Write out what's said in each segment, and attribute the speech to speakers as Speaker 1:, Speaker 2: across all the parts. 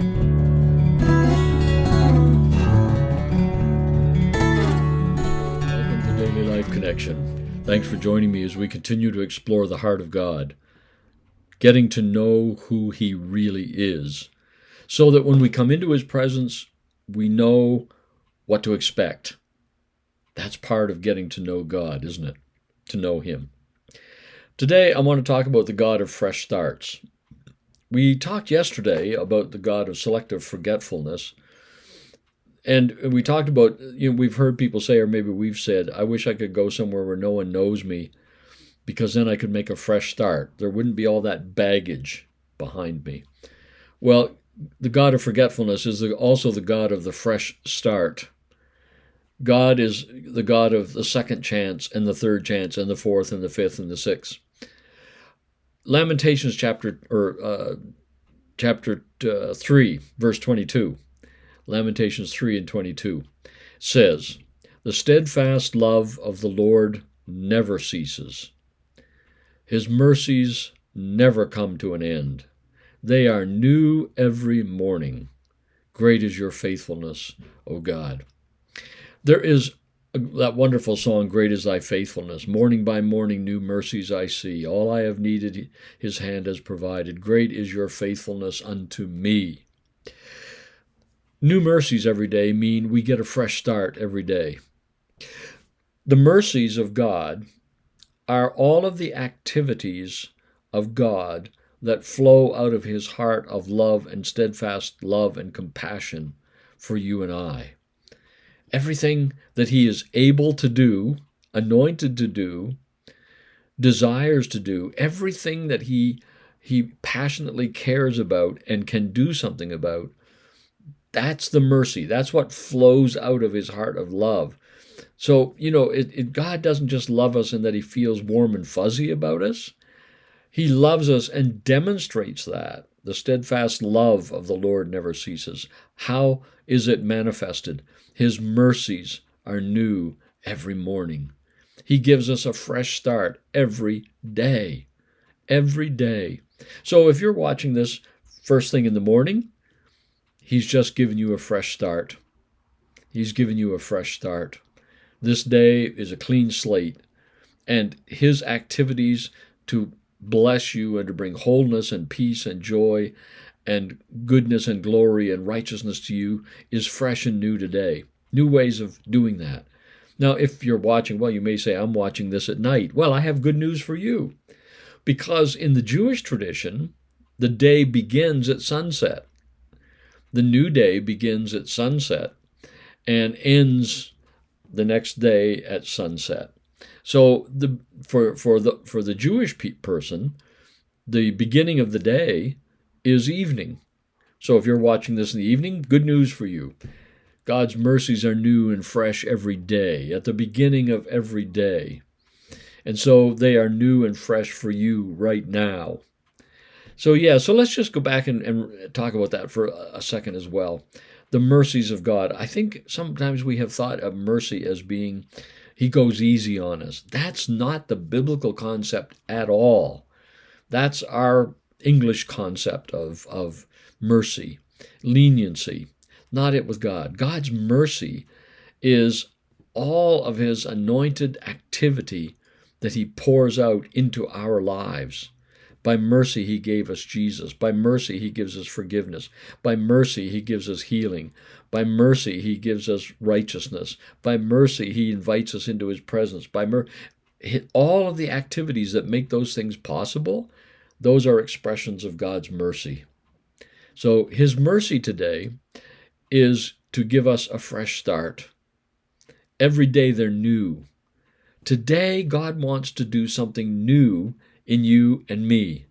Speaker 1: Welcome to Daily Life Connection. Thanks for joining me as we continue to explore the heart of God, getting to know who He really is, so that when we come into His presence, we know what to expect. That's part of getting to know God, isn't it? To know Him. Today, I want to talk about the God of fresh starts. We talked yesterday about the God of selective forgetfulness. And we talked about, we've heard people say, or maybe we've said, I wish I could go somewhere where no one knows me, because then I could make a fresh start. There wouldn't be all that baggage behind me. Well, the God of forgetfulness is also the God of the fresh start. God is the God of the second chance and the third chance and the fourth and the fifth and the sixth. Lamentations chapter 3, verse 22. Lamentations 3 and 22 says, "The steadfast love of the Lord never ceases. His mercies never come to an end. They are new every morning. Great is your faithfulness, O God." There is that wonderful song, "Great is thy faithfulness. Morning by morning new mercies I see. All I have needed his hand has provided. Great is your faithfulness unto me." New mercies every day mean we get a fresh start every day. The mercies of God are all of the activities of God that flow out of his heart of love and steadfast love and compassion for you and I. Everything that he is able to do, anointed to do, desires to do, everything that he passionately cares about and can do something about, that's the mercy. That's what flows out of his heart of love. So, God doesn't just love us in that he feels warm and fuzzy about us. He loves us and demonstrates that. The steadfast love of the Lord never ceases. How is it manifested? His mercies are new every morning. He gives us a fresh start every day. Every day. So if you're watching this first thing in the morning, he's just given you a fresh start. He's given you a fresh start. This day is a clean slate, and his activities to bless you and to bring wholeness and peace and joy and goodness and glory and righteousness to you is fresh and new today. New ways of doing that. Now, if you're watching, well, you may say, I'm watching this at night. Well, I have good news for you, because in the Jewish tradition, the day begins at sunset. The new day begins at sunset and ends the next day at sunset. So for the Jewish person, the beginning of the day is evening. So if you're watching this in the evening, good news for you. God's mercies are new and fresh every day, at the beginning of every day. And so they are new and fresh for you right now. So let's just go back and talk about that for a second as well. The mercies of God. I think sometimes we have thought of mercy as being, he goes easy on us. That's not the biblical concept at all. That's our English concept of mercy, leniency. Not it with God. God's mercy is all of his anointed activity that he pours out into our lives. By mercy, he gave us Jesus. By mercy, he gives us forgiveness. By mercy, he gives us healing. By mercy, he gives us righteousness. By mercy, he invites us into his presence. All of the activities that make those things possible, those are expressions of God's mercy. So his mercy today is to give us a fresh start. Every day they're new. Today, God wants to do something new in you and me.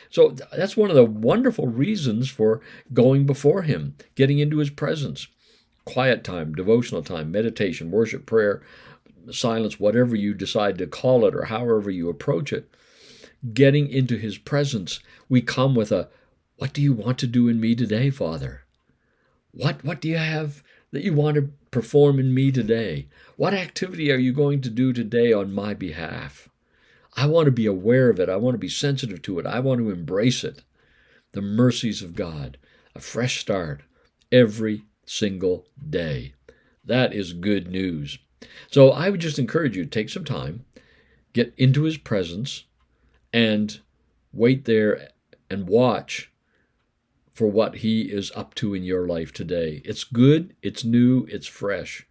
Speaker 1: So that's one of the wonderful reasons for going before him, getting into his presence. Quiet time, devotional time, meditation, worship, prayer, silence, whatever you decide to call it or however you approach it. Getting into his presence, we come with what do you want to do in me today, Father? What do you have that you want to perform in me today? What activity are you going to do today on my behalf? I want to be aware of it. I want to be sensitive to it. I want to embrace it. The mercies of God. a fresh start every single day. That is good news. So I would just encourage you to take some time, get into His presence, and wait there and watch for what He is up to in your life today. It's good, it's new, it's fresh.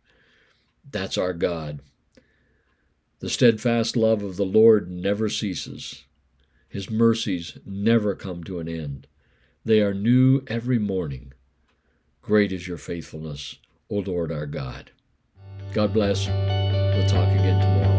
Speaker 1: That's our God. The steadfast love of the Lord never ceases. His mercies never come to an end. They are new every morning. Great is your faithfulness, O Lord our God. God bless. We'll talk again tomorrow.